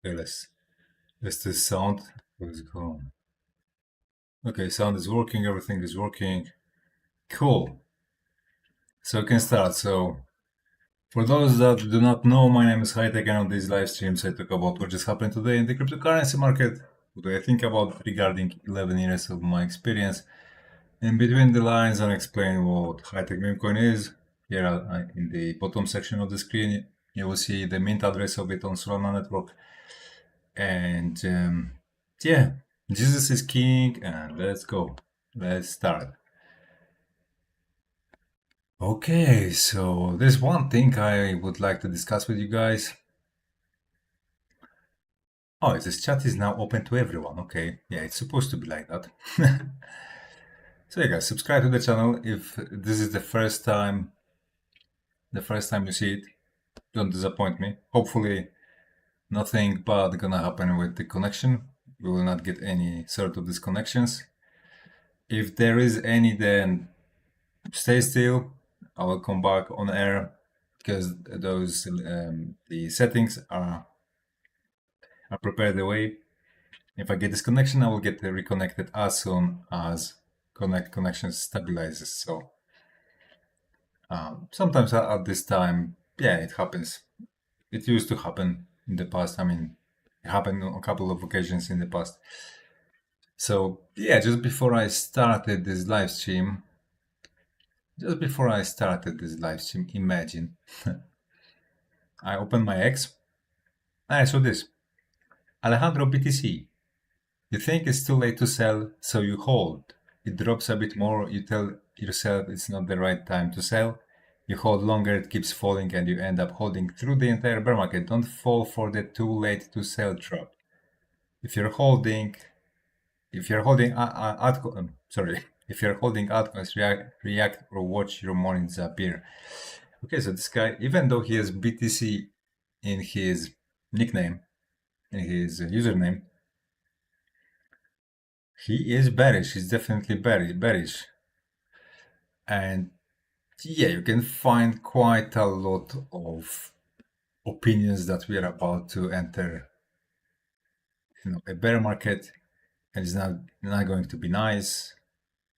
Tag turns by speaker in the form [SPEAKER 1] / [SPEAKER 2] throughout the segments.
[SPEAKER 1] Okay, let's test sound. Let's go. Okay, sound is working, everything is working. Cool. So we can start. So for those that do not know, my name is Hightech, and on these live streams I talk about what just happened today in the cryptocurrency market. What do I think about regarding 11 years of my experience? In between the lines, I explain what Hightech meme coin is. Here in the bottom section of the screen, you will see the mint address of it on Solana network. And yeah, Jesus is king, and let's go. Let's start. Okay, so there's one thing I would like to discuss with you guys. Oh, this chat is now open to everyone. Okay, yeah, it's supposed to be like that. So yeah, guys, subscribe to the channel if this is the first time you see it. Don't disappoint me. Hopefully, nothing bad gonna happen with the connection. We will not get any sort of disconnections. If there is any, then stay still. I will come back on air because those the settings are prepared away. If I get disconnection, I will get reconnected as soon as connection stabilizes. So sometimes at this time, yeah, it happens. It used to happen in the past. I mean, it happened on a couple of occasions in the past. So yeah, just before I started this live stream, imagine I opened my X and I saw this. Alejandro BTC. You think it's too late to sell, so you hold. It drops a bit more, you tell yourself it's not the right time to sell. You hold longer, it keeps falling, and you end up holding through the entire bear market. Don't fall for the too late to sell trap. If you're holding, if you're holding altcoins, react or watch your money disappear. Okay, so this guy, even though he has BTC in his nickname, in his username, he is bearish. He's definitely bearish. And yeah, you can find quite a lot of opinions that we are about to enter, a bear market, and it's not going to be nice.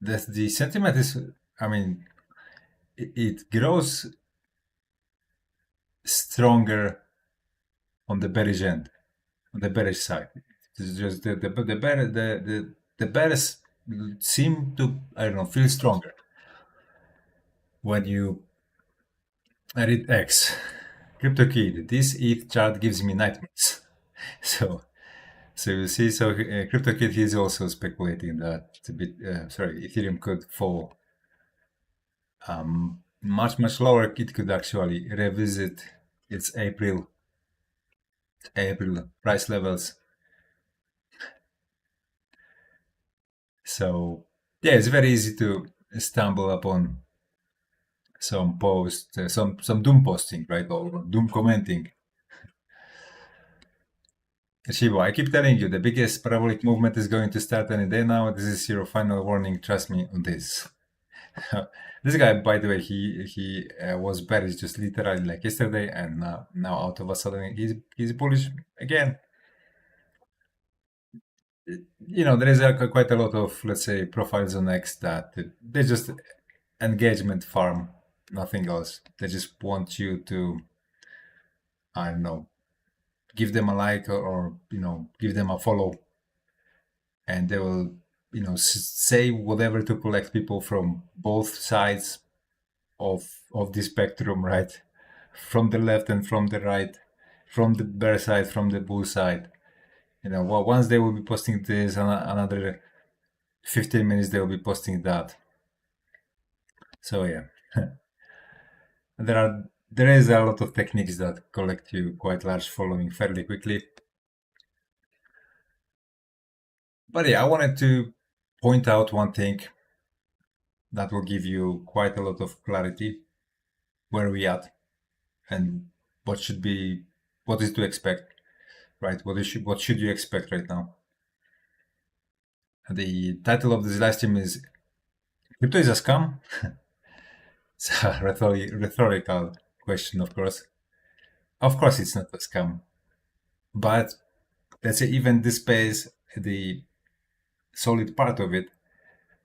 [SPEAKER 1] The sentiment is, I mean, it grows stronger on the bearish end, on the bearish side. It's just the bears seem to, I don't know, feel stronger when you read X. CryptoKid, this ETH chart gives me nightmares. So you see, CryptoKid, he's also speculating that Ethereum could fall much lower. It could actually revisit its April price levels. So yeah, it's very easy to stumble upon some post, some doom posting, right, or doom commenting. Shibo, I keep telling you, the biggest parabolic movement is going to start any day now. This is your final warning. Trust me on this. This guy, by the way, he was bearish just literally like yesterday, and now out of a sudden he's bullish again. There is quite a lot of, let's say, profiles on X that they just engagement farm, nothing else. They just want you to, I don't know, give them a like or give them a follow, and they will say whatever to collect people from both sides of the spectrum, right? From the left and from the right, from the bear side, from the bull side. Well, once they will be posting this, another 15 minutes they will be posting that. So yeah, there is a lot of techniques that collect you quite large following fairly quickly. But yeah, I wanted to point out one thing that will give you quite a lot of clarity where we at and what is to expect, right? What should you expect right now? The title of this live stream is "Crypto is a Scam." It's a rhetorical question, of course. Of course, it's not a scam, but let's say even this space, the solid part of it,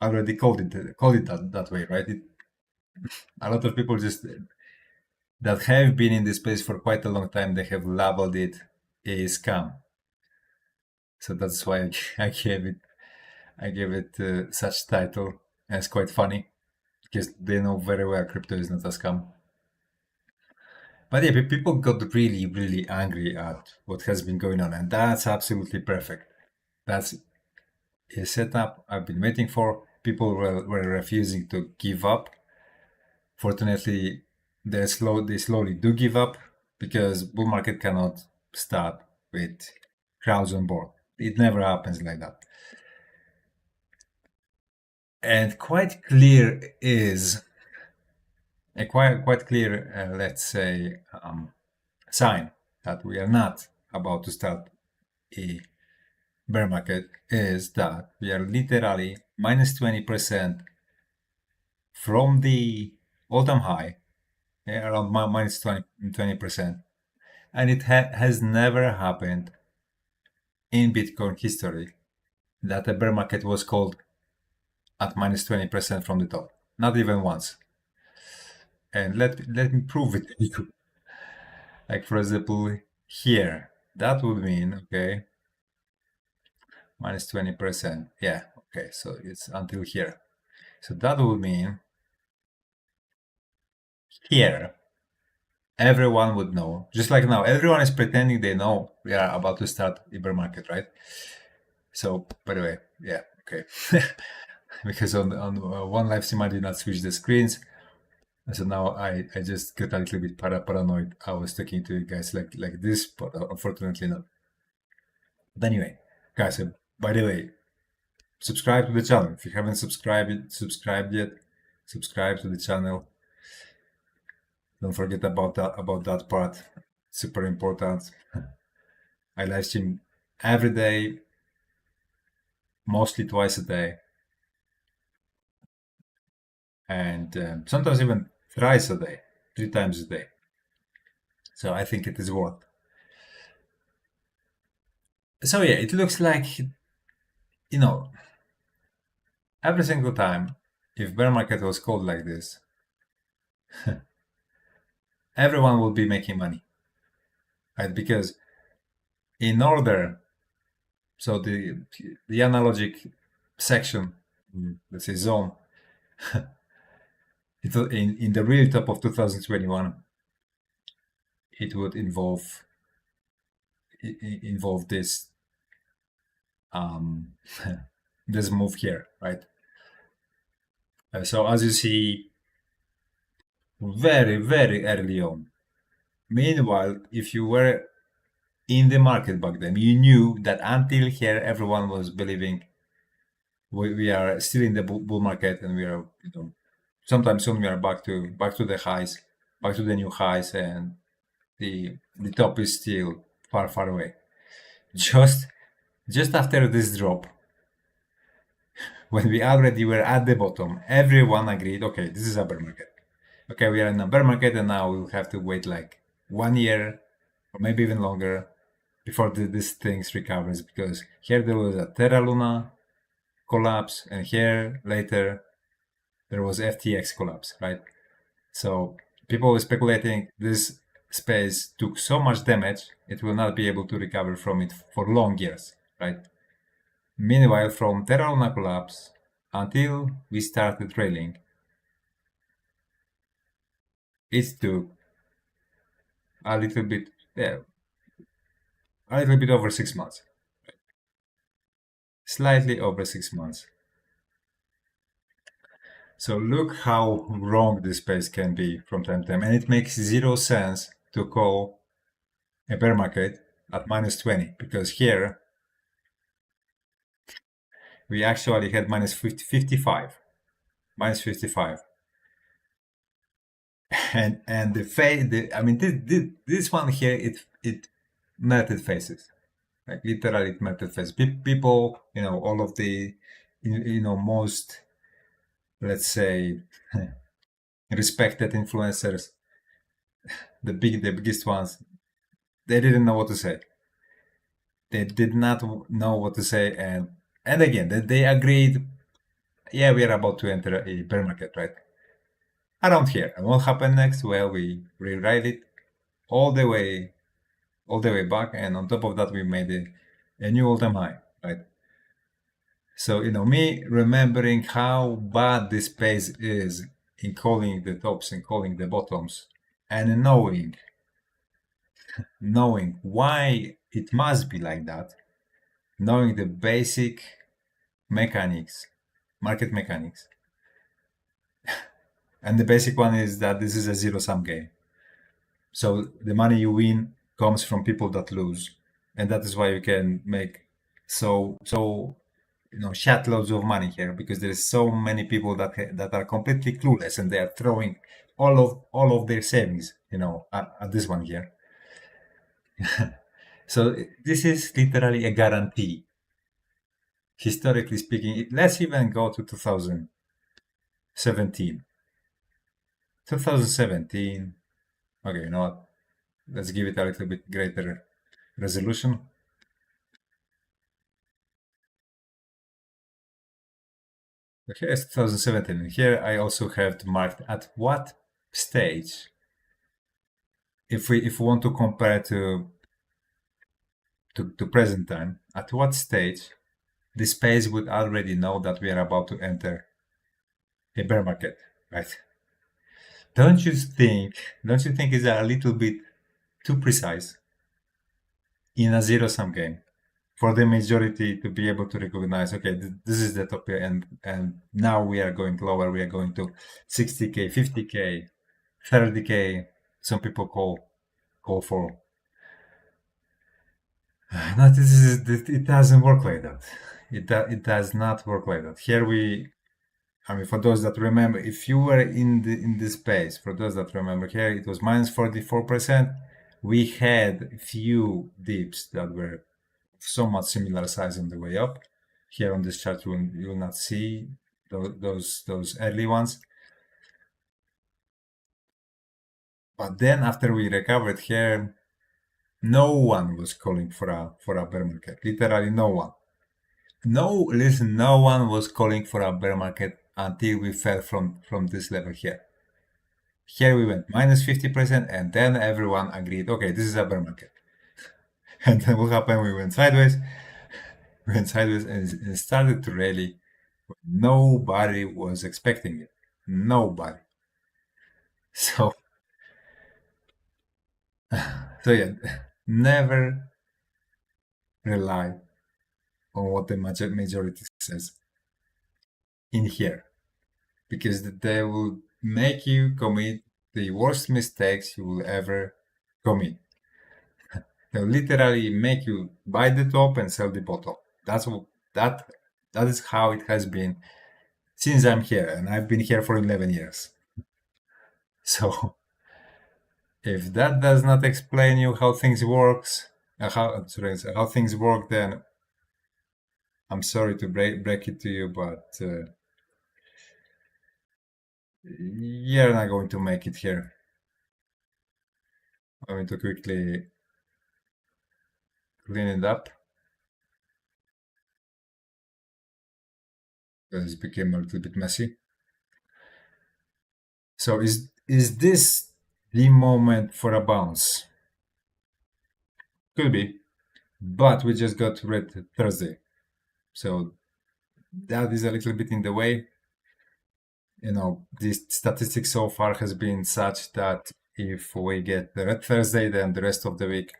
[SPEAKER 1] already called it that way, right? A lot of people just that have been in this space for quite a long time, they have labeled it a scam. So that's why I gave it such title. And it's quite funny because they know very well crypto is not a scam. But yeah, people got really, really angry at what has been going on, and that's absolutely perfect. That's a setup I've been waiting for. People were refusing to give up. Fortunately, they slowly do give up because bull market cannot start with crowds on board. It never happens like that. And quite clear is a quite clear, let's say, sign that we are not about to start a bear market is that we are literally minus 20% from the all-time high, around minus 20%. And it has never happened in Bitcoin history that a bear market was called at minus 20% from the top. Not even once. And let me prove it to you. Like, for example, here, that would mean, okay, minus 20%. Yeah, okay, so it's until here. So that would mean here, everyone would know, just like now, everyone is pretending they know we are about to start a bear market, right? So, by the way, yeah, okay. Because on one live stream I did not switch the screens. So now I just got a little bit paranoid. I was talking to you guys like this, but unfortunately not. But anyway, guys, by the way, subscribe to the channel. If you haven't subscribed yet, subscribe to the channel. Don't forget about that part. Super important. I live stream every day, mostly twice a day, and sometimes even thrice a day, 3 times a day. So I think it is worth. So yeah, it looks like, every single time, if bear market was called like this, everyone will be making money, right? Because in order, so the analogic section, let's say zone, in the real top of 2021, it would involve this this move here, right? So as you see, very, very early on. Meanwhile, if you were in the market back then, you knew that until here, everyone was believing we are still in the bull market, and we are, sometime soon we are back to the highs, back to the new highs, and the top is still far away. Just after this drop, when we already were at the bottom, everyone agreed, okay, this is a bear market. Okay, we are in a bear market, and now we'll have to wait like 1 year or maybe even longer before this thing recovers, because here there was a Terra Luna collapse, and here later there was FTX collapse, right? So people were speculating this space took so much damage, it will not be able to recover from it for long years, right? Meanwhile, from Terra Luna collapse until we started trailing, it took a little bit, yeah, a little bit over 6 months, slightly over 6 months. So look how wrong this space can be from time to time, and it makes zero sense to call a bear market at minus 20, because here we actually had minus 55, minus 55, and I mean this one here, it melted faces, like literally it melted faces. People, all of the, most, let's say, respected influencers, the biggest ones, they didn't know what to say. They did not know what to say, and again, they agreed. Yeah, we are about to enter a bear market, right? Around here, and what happened next? Well, we rewrite it all the way, all the way back, and on top of that, we made a new all-time high, right? So me remembering how bad this space is in calling the tops and calling the bottoms, and knowing why it must be like that, knowing the basic mechanics, market mechanics. And the basic one is that this is a zero-sum game. So the money you win comes from people that lose. And that is why you can make so shed loads of money here, because there is so many people that are completely clueless, and they are throwing all of their savings, at this one here. So this is literally a guarantee. Historically speaking, let's even go to 2017. 2017. Okay, you know what? Let's give it a little bit greater resolution. Okay, it's 2017. Here I also have marked at what stage, if we want to compare to present time, at what stage the space would already know that we are about to enter a bear market, right? Don't you think it's a little bit too precise in a zero-sum game for the majority to be able to recognize, okay, this is the top here, and now we are going lower, we are going to 60k, 50k, 30k. Some people call for. No, it doesn't work like that. It does not work like that. Here I mean, for those that remember, if you were in this space, for those that remember, here it was minus 44%. We had few dips that were somewhat similar size on the way up. Here on this chart, you will not see those early ones. But then after we recovered here, no one was calling for a bear market. Literally no one. No one was calling for a bear market until we fell from this level here. Here we went minus 50%, and then everyone agreed, okay, this is a bear market. And then what happened? We went sideways. And started to rally. Nobody was expecting it. Nobody. So yeah, never rely on what the majority says in here, because they will make you commit the worst mistakes you will ever commit. They'll literally make you buy the top and sell the bottom. That is how it has been since I'm here, and I've been here for 11 years. So if that does not explain you how things works, how things work, then I'm sorry to break it to you, but you're not going to make it here. I'm going to quickly clean it up, because it became a little bit messy. So is this the moment for a bounce? Could be, but we just got red Thursday, so that is a little bit in the way. The statistics so far has been such that if we get the red Thursday, then the rest of the week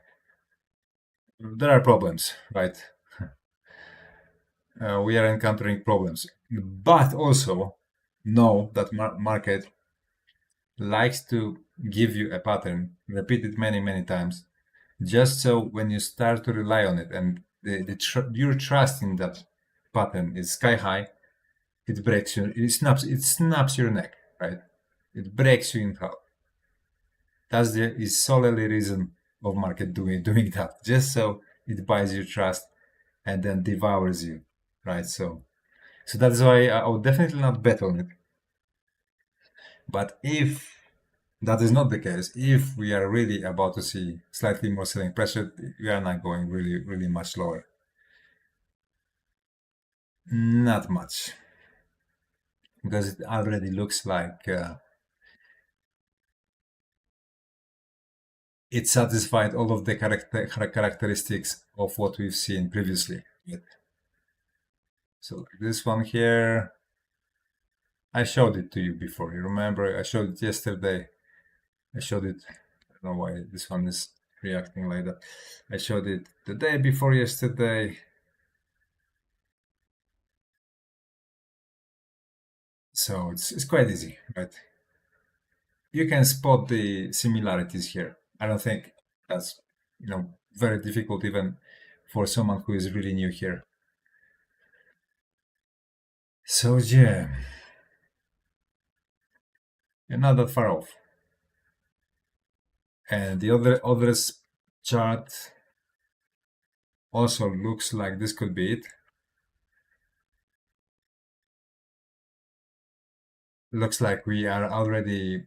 [SPEAKER 1] there are problems, right? We are encountering problems, but also know that market likes to give you a pattern, repeat it many times, just so when you start to rely on it, and your trust in that pattern is sky high, it breaks you. It snaps your neck, right? It breaks you in half. That's the solely reason of market doing that, just so it buys your trust and then devours you, right? So that's why I would definitely not bet on it. But if that is not the case. If we are really about to see slightly more selling pressure, we are not going really much lower. Not much, because it already looks like it satisfied all of the characteristics of what we've seen previously. So like this one here, I showed it to you before. You remember? I showed it yesterday. I showed it. I don't know why this one is reacting like that. I showed it the day before yesterday. So it's quite easy, right? You can spot the similarities here. I don't think that's very difficult even for someone who is really new here. So yeah, you're not that far off. And the other chart also looks like this could be it. Looks like we are already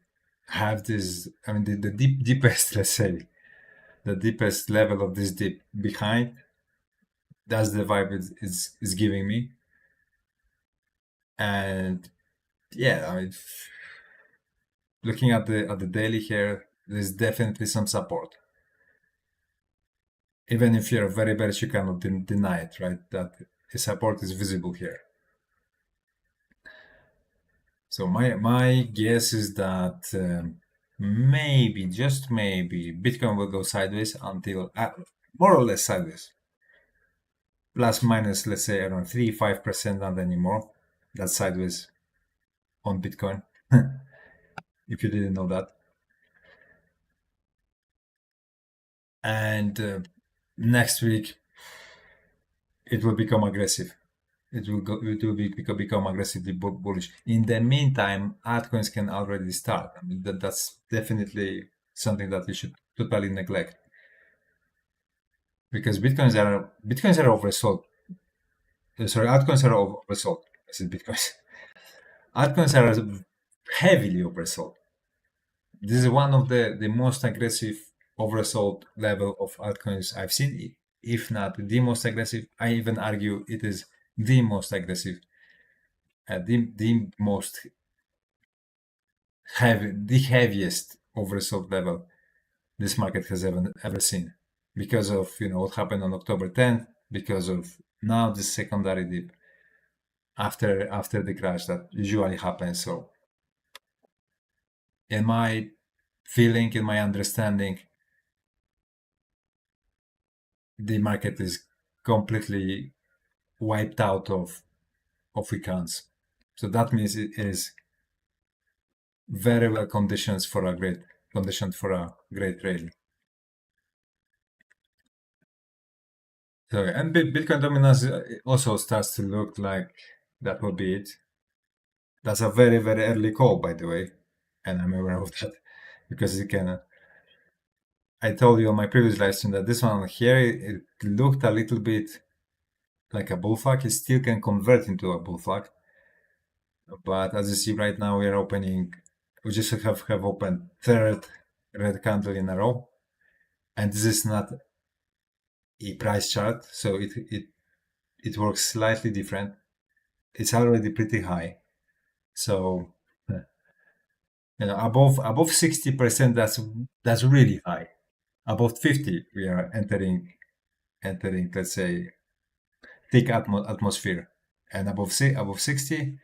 [SPEAKER 1] have this. I mean, the deepest, let's say, the deepest level of this dip behind. That's the vibe is giving me. And yeah, I mean, looking at the daily here, there's definitely some support. Even if you're very bearish, you cannot deny it, right? That the support is visible here. So my guess is that maybe, just maybe, Bitcoin will go sideways until more or less sideways, plus minus, let's say around 3-5%, not anymore. That's sideways on Bitcoin. If you didn't know that. And next week it will become aggressive. It will become aggressively bullish. In the meantime, altcoins can already start. I mean, that's definitely something that we should totally neglect, because bitcoins are oversold. Sorry, altcoins are oversold. I said bitcoins. Altcoins are heavily oversold. This is one of the most aggressive oversold level of altcoins I've seen, if not the most aggressive. I even argue it is the most aggressive, the most the heaviest oversold level this market has ever seen, because of what happened on October 10th, because of now the secondary dip after the crash that usually happens. So in my feeling, in my understanding, the market is completely wiped out of accounts. So that means it is very well conditioned for a great rally. So, and Bitcoin dominance also starts to look like that will be it. That's a very early call, by the way, and I'm aware of that, because you can. I told you on my previous live stream that this one here, it looked a little bit like a bull flag. It still can convert into a bull flag, but as you see right now, we are opening. We just have opened third red candle in a row, and this is not a price chart, so it works slightly different. It's already pretty high, so above 60%, that's really high. Above 50, we are entering, let's say, thick atmosphere, and above 60,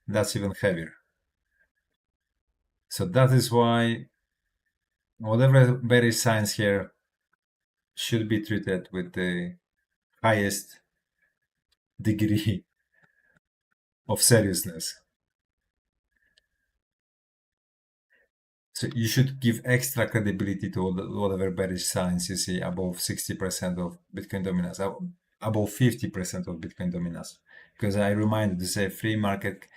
[SPEAKER 1] that's even heavier. So that is why whatever bearish signs here should be treated with the highest degree of seriousness. So you should give extra credibility to whatever bearish signs you see above 60% of Bitcoin dominance, above 50% of Bitcoin dominance. Because I remind you to say free market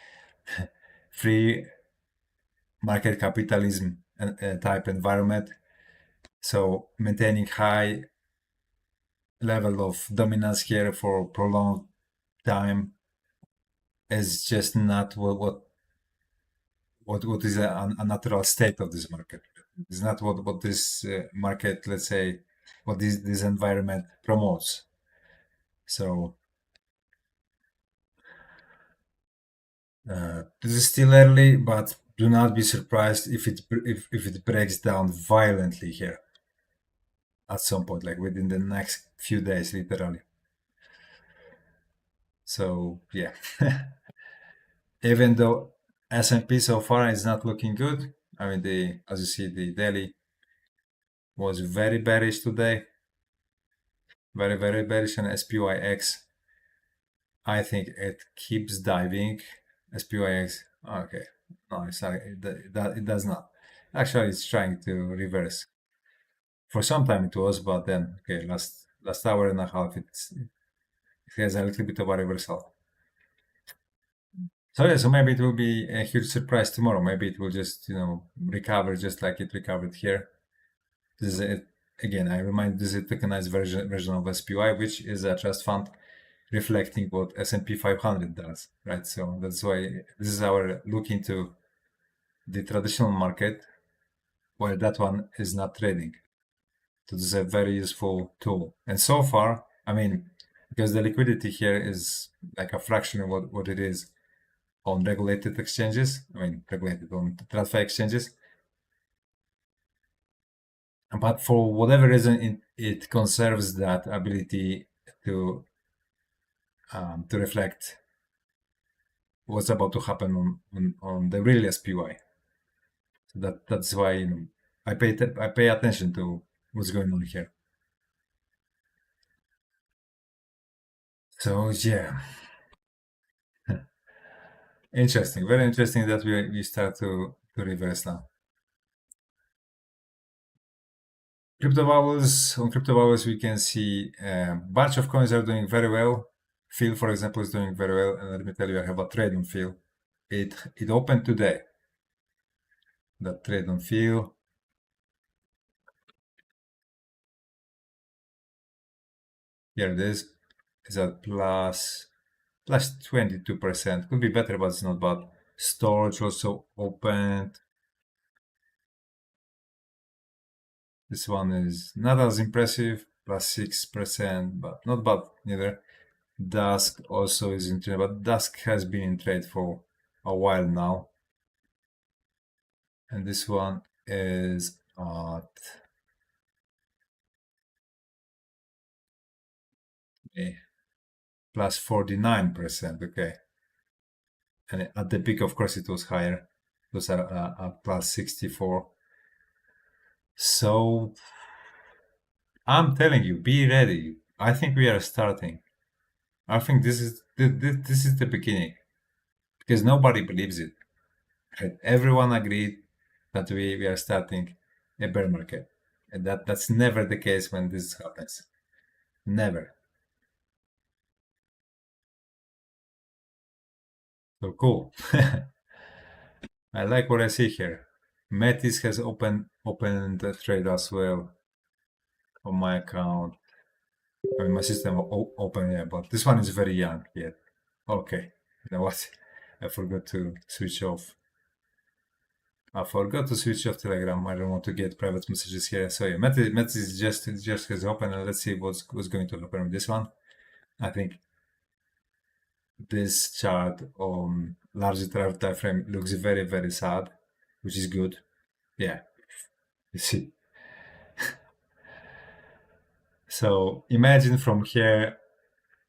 [SPEAKER 1] capitalism type environment. So maintaining high level of dominance here for prolonged time is just not what what is a natural state of this market. It's not what this market, let's say, what this environment promotes. So this is still early, but do not be surprised if it breaks down violently here at some point, like within the next few days, literally. So yeah, even though S&P so far is not looking good. I mean, the as you see, the daily was very bearish today, very bearish, and SPYX. I think it keeps diving. SPYX. Okay, no, it's not. It does not. Actually, it's trying to reverse. For some time it was, but then okay, last hour and a half, it has a little bit of a reversal. So yeah, so maybe it will be a huge surprise tomorrow. Maybe it will just recover just like it recovered here. This is it. Again, I remind this is a tokenized version of SPY, which is a trust fund reflecting what S&P 500 does, right? So that's why this is our look into the traditional market, while that one is not trading. So this is a very useful tool. And so far, I mean, because the liquidity here is like a fraction of what it is on regulated exchanges. I mean, regulated on transfer exchanges. But for whatever reason, it conserves that ability to reflect what's about to happen on the real SPY. So that's why I pay attention to what's going on here. So yeah, interesting, very interesting that we start to reverse now. Crypto bubbles, we can see a bunch of coins are doing very well. Phil, for example, is doing very well, and let me tell you, I have a trade on Phil. It opened today. That trade on Phil. Here it is. It's at plus 22%. Could be better, but it's not bad. Storage also opened. This one is not as impressive, plus 6%, but not bad neither. Dusk also is in trade, but Dusk has been in trade for a while now. And this one is at plus 49%. Okay. And at the peak, of course, it was higher. It was at plus 64. So I'm telling you, be ready. I think we are starting. I think this is the beginning because nobody believes it. Right? Everyone agreed that we are starting a bear market, and that's never the case when this happens. Never. So cool. I like what I see here. Metis has opened a trade as well on my account. I mean, my system open, yeah, but this one is very young yet. Okay, you know what? I forgot to switch off. I forgot to switch off Telegram. I don't want to get private messages here. So yeah, Metis just has opened, and let's see what's going to happen with this one. I think this chart on larger time frame looks very sad, which is good. Yeah, you see. So imagine from here,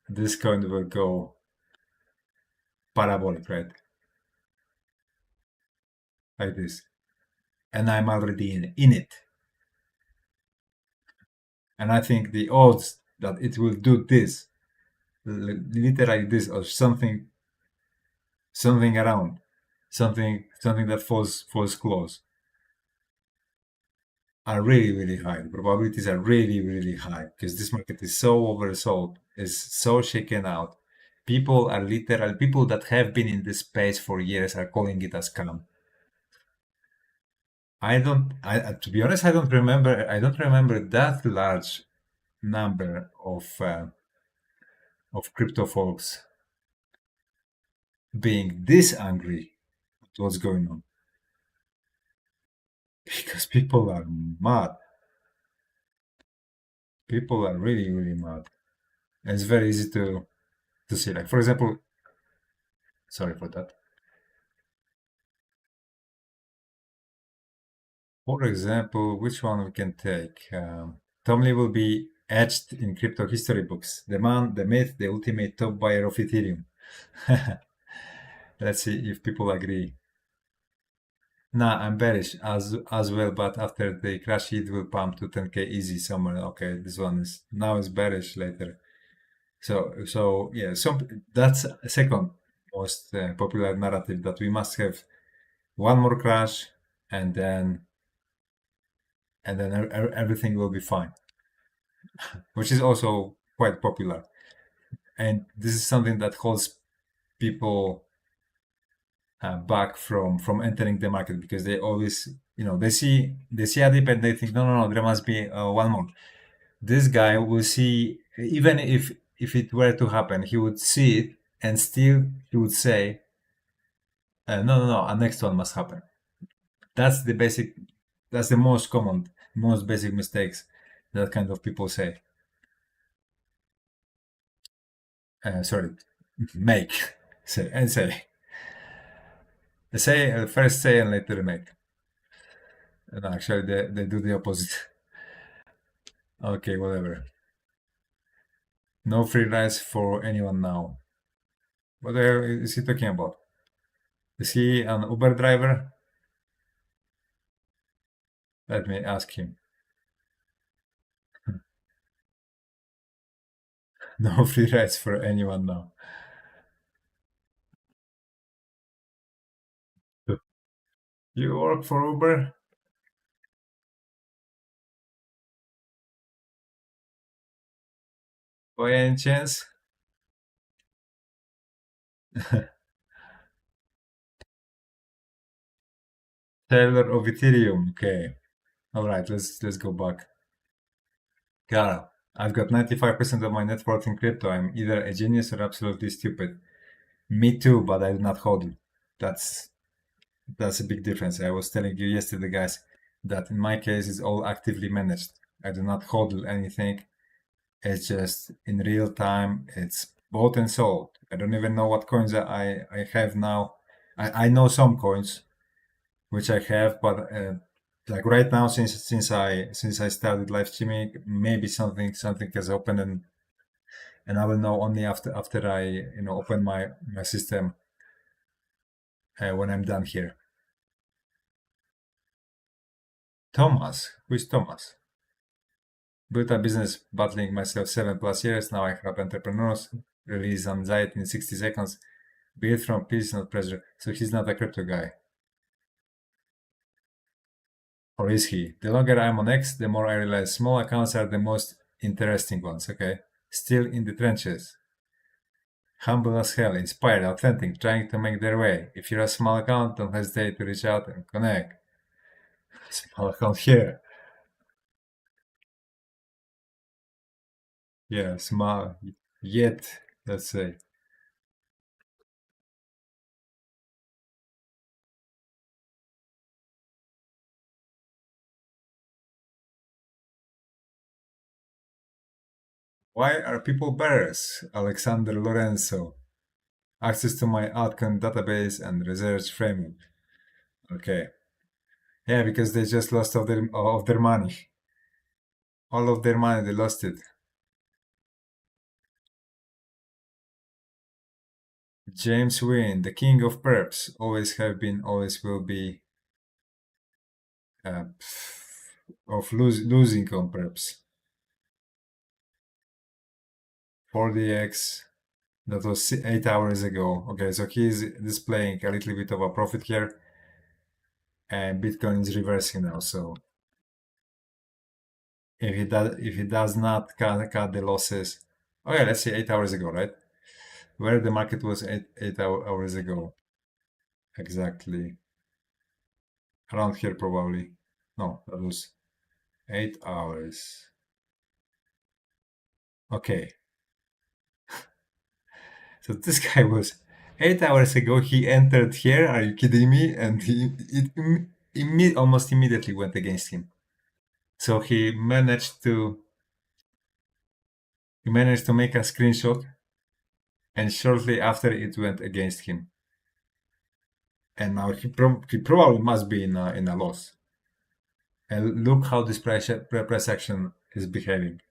[SPEAKER 1] this coin will go parabolic, right? Like this. And I'm already in it. And I think the odds that it will do this, literally this, or something around, something that falls close, are really high. The probabilities are really high because this market is so oversold, is so shaken out. People that have been in this space for years are calling it a scam. To be honest, I don't remember that large number of crypto folks being this angry at what's going on. because people are mad. People are really, really mad. And it's very easy to see. Like, for example, sorry for that. For example, which one we can take? Tom Lee will be etched in crypto history books. The man, the myth, the ultimate top buyer of Ethereum. Let's see if people agree. Nah, I'm bearish as well, but after the crash, it will pump to 10k easy somewhere. Okay, this one is now is bearish later. So yeah, that's a second most popular narrative that we must have one more crash, and then everything will be fine, which is also quite popular. And this is something that holds people back from entering the market because they always, they see a dip and they think, no, no, no, there must be one more. This guy will see, even if it were to happen, he would see it and still he would say, no, no, no, a next one must happen. That's the basic, that's the most common, most basic mistakes that kind of people say. Sorry, make, say, and say. Say, first say and later make. No, actually, they do the opposite. Okay, whatever. No free rides for anyone now. What is he talking about? Is he an Uber driver? Let me ask him. No free rides for anyone now. You work for Uber? By any chance? Taylor of Ethereum. Okay. All right. Let's go back. Cara, I've got 95% of my net worth in crypto. I'm either a genius or absolutely stupid. Me too, but I do not hold it. That's that's a big difference. I was telling you yesterday, guys, that in my case it's all actively managed. I do not hodl anything. It's just in real time. It's bought and sold. I don't even know what coins I have now. I know some coins which I have, but like right now, since I started live streaming, maybe something has opened, and I will know only after I open my system when I'm done here. Thomas, who is Thomas? Built a business battling myself 7+ years. Now I help entrepreneurs release anxiety in 60 seconds. Built from peace, not pressure. So he's not a crypto guy. Or is he? The longer I'm on X, the more I realize small accounts are the most interesting ones, okay? Still in the trenches. Humble as hell, inspired, authentic, trying to make their way. If you're a small account, don't hesitate to reach out and connect. Small account here. Yeah, small yet, let's say. Why are people bears? Alexander Lorenzo. Access to my Altcoin database and research framework. Okay. Yeah, because they just lost of their money. All of their money, they lost it. James Wynn, the king of perps, always have been, always will be, uh, of losing on perps. 40x, that was 8 hours ago. Okay, so he's displaying a little bit of a profit here, and Bitcoin is reversing now. So if he does not cut the losses, okay, let's say 8 hours ago, right? Where the market was eight hours ago, exactly around here probably. No, that was 8 hours. Okay, so this guy was 8 hours ago. He entered here. Are you kidding me? And almost immediately went against him. So he managed to make a screenshot, and shortly after it went against him. And now he probably must be in a loss. And look how this price action is behaving.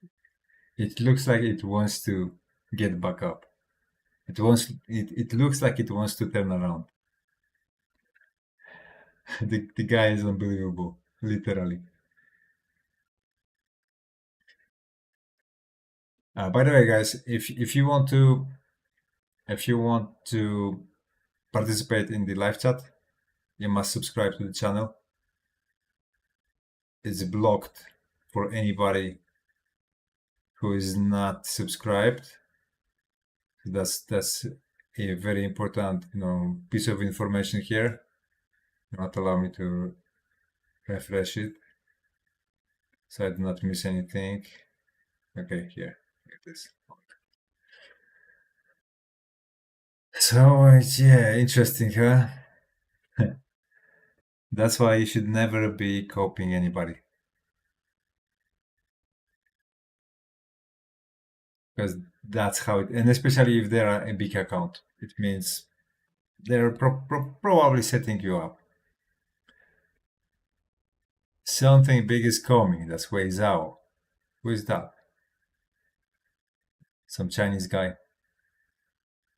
[SPEAKER 1] It looks like it wants to get back up. It looks like it wants to turn around. The guy is unbelievable, literally. By the way, guys, if you want to participate in the live chat, you must subscribe to the channel. It's blocked for anybody who is not subscribed. That's a very important piece of information here. Not allow me to refresh it so I do not miss anything. Okay, here it is. So yeah, interesting, huh? That's why you should never be copying anybody, because that's how it, and especially if they're a big account, it means they're probably setting you up. Something big is coming. That's Wei Zhao. Who is that? Some Chinese guy.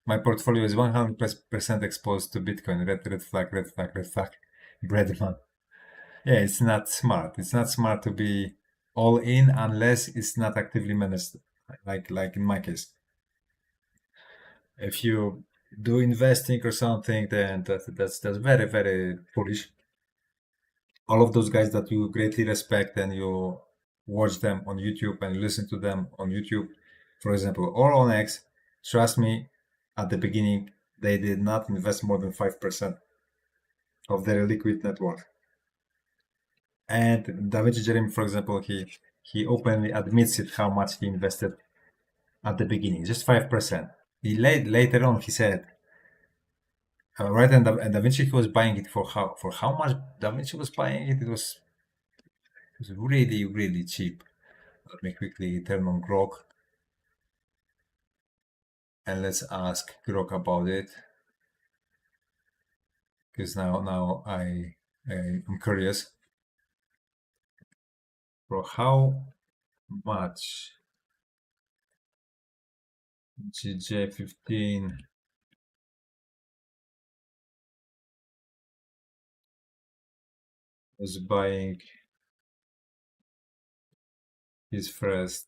[SPEAKER 1] My portfolio is 100% exposed to Bitcoin. Red flag, red flag, red flag. Breadman. Yeah, it's not smart. It's not smart to be all in unless it's not actively managed, like in my case. If you do investing or something, then that's very, very foolish. All of those guys that you greatly respect and you watch them on YouTube and listen to them on YouTube, for example, or on X, trust me, at the beginning, they did not invest more than 5% of their liquid net worth. And Davinci Jeremy, for example, he openly admits it how much he invested at the beginning, just 5%. Later on, he said, right, and Da Vinci, he was buying it for how much Da Vinci was buying it? It was really, really cheap. Let me quickly turn on Grok and let's ask Grok about it, because now I'm curious. For how much GJ15 was buying his first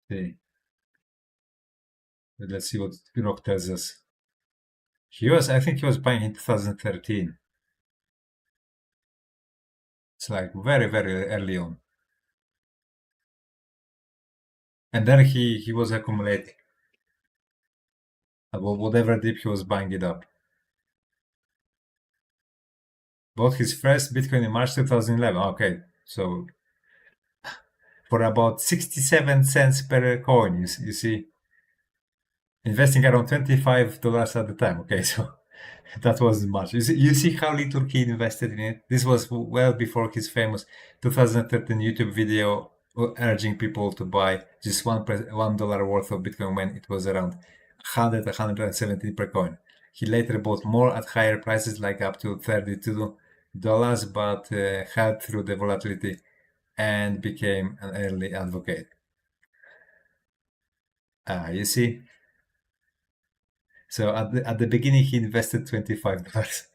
[SPEAKER 1] thing. Let's see what Grok tells us. I think he was buying in 2013. It's like very, very early on. And then he was accumulating. Whatever dip he was buying it up. Bought his first Bitcoin in March 2011. Okay, so for about 67 cents per coin, you see, investing around $25 at the time. Okay, so that wasn't much. You see how little he invested in it. This was well before his famous 2013 YouTube video urging people to buy just $1 worth of Bitcoin when it was around 117 per coin. He later bought more at higher prices, like up to $32, but held through the volatility and became an early advocate. You see. So at the beginning, he invested $25.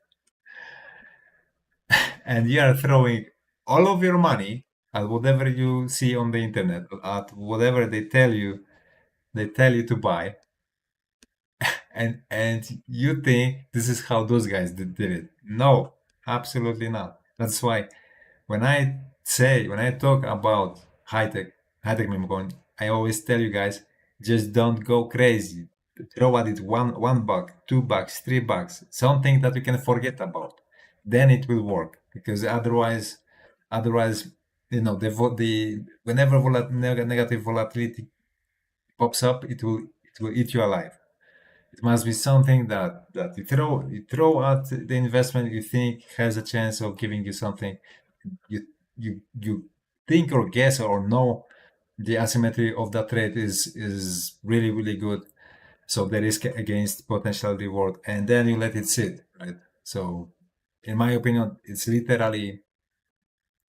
[SPEAKER 1] And you are throwing all of your money at whatever you see on the internet, at whatever they tell you to buy, and you think this is how those guys did it. No, absolutely not. That's why when I talk about high tech meme coin, I always tell you guys, just don't go crazy. Throw at it $1, $2, $3, something that you can forget about. Then it will work, because otherwise, the whenever negative volatility pops up, it will eat you alive. It must be something that you throw at the investment you think has a chance of giving you something. You think or guess or know the asymmetry of that trade is really really good. So the risk against potential reward, and then you let it sit, right? So, in my opinion, it's literally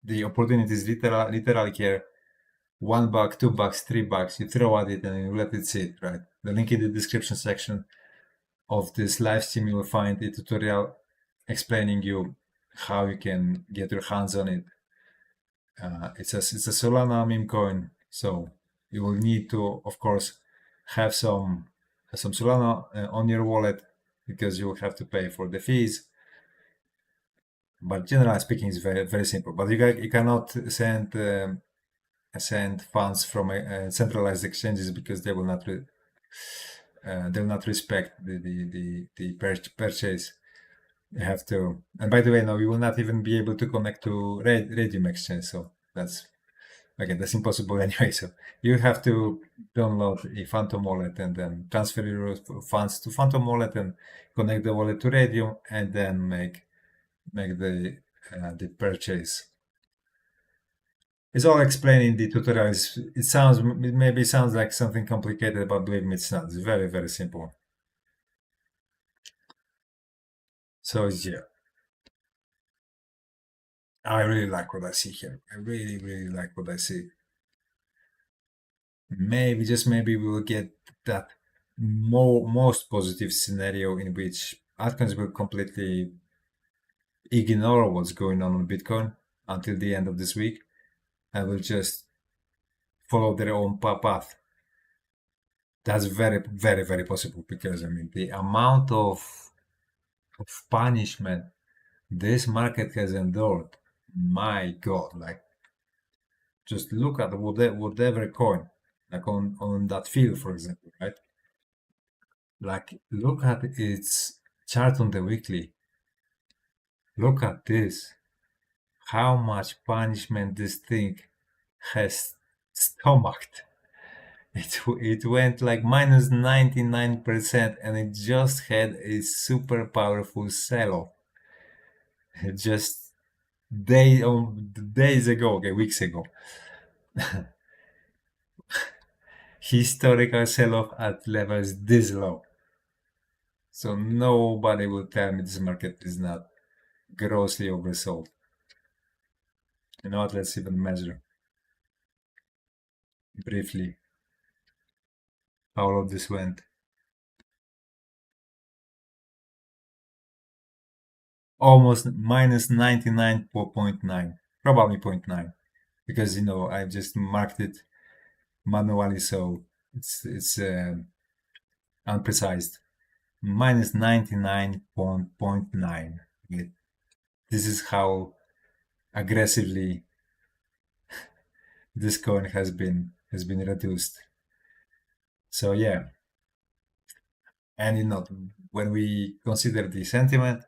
[SPEAKER 1] the opportunity is literally here. $1, $2, $3, you throw at it and you let it sit, right? The link in the description section of this live stream, you will find a tutorial explaining you how you can get your hands on it. It's a Solana meme coin, so you will need to, of course, have some Solana on your wallet because you will have to pay for the fees. But generally speaking, it's very very simple. But you cannot send funds from centralized exchanges because they will not respect the purchase. You have to, and by the way, no, you will not even be able to connect to Radium Exchange. So that's impossible anyway. So you have to download a Phantom wallet and then transfer your funds to Phantom wallet and connect the wallet to Radium and then make the purchase. It's all explained in the tutorials. It maybe sounds like something complicated, but believe me, it's not. It's very, very simple. So yeah, I really like what I see here. I really, really like what I see. Maybe, just maybe, we will get that most positive scenario in which altcoins will completely ignore what's going on Bitcoin until the end of this week and will just follow their own path. That's very, very, very possible because I mean the amount of punishment this market has endured, my God, like just look at whatever coin, like on that field, for example, right? Like look at its chart on the weekly. Look at this. How much punishment this thing has stomached. It went like minus 99% and it just had a super powerful sell-off. Just days ago, okay, weeks ago. Historical sell-off at levels this low. So nobody will tell me this market is not grossly oversold. You know what? Let's even measure briefly how all of this went. Almost minus 99.9, probably 0.9, because I've just marked it manually, so it's unprecise. Minus 99.9. This is how aggressively this coin has been reduced. So yeah, and when we consider the sentiment,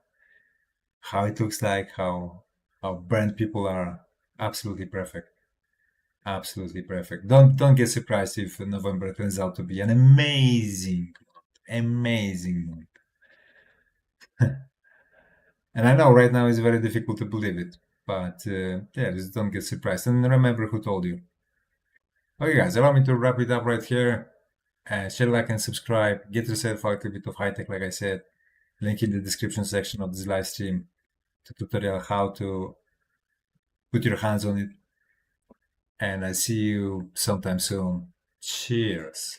[SPEAKER 1] how it looks like, how brand people are, absolutely perfect, absolutely perfect. Don't get surprised if November turns out to be an amazing month. And I know right now it's very difficult to believe it, but yeah, just don't get surprised and remember who told you. Okay, guys, allow me to wrap it up right here. Share, like, and subscribe. Get yourself out a bit of high tech, like I said. Link in the description section of this live stream to tutorial how to put your hands on it. And I see you sometime soon. Cheers.